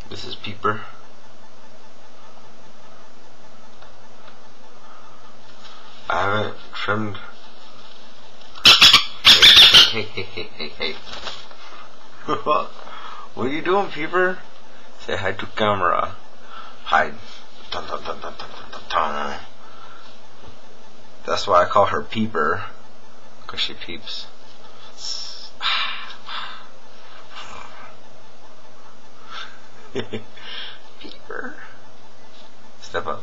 This is Peeper. I haven't trimmed. Hey. What are you doing, Peeper? Say hi to camera. Hi. Dun, dun, dun, dun, dun, dun, dun. That's why I call her Peeper, because she peeps. Peeper. Step up.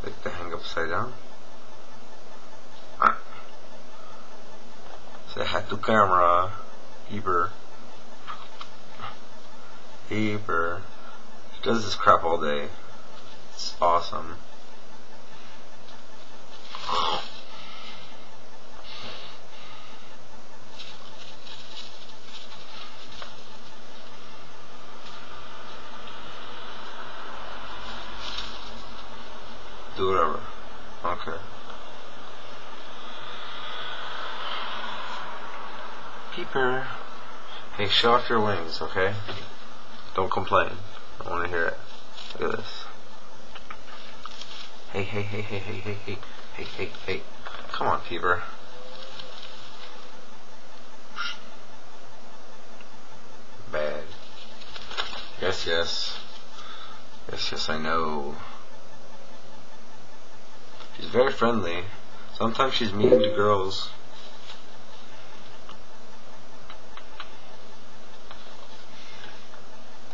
Like to hang upside down. Say hi to camera. Peeper. Peeper. She does this crap all day. It's awesome. Do whatever. Okay. Peeper. Hey, show off your wings, okay? Don't complain. I want to hear it. Look at this. Hey. Come on, Peeper. Bad. Yes, I know. She's very friendly. Sometimes she's mean to girls.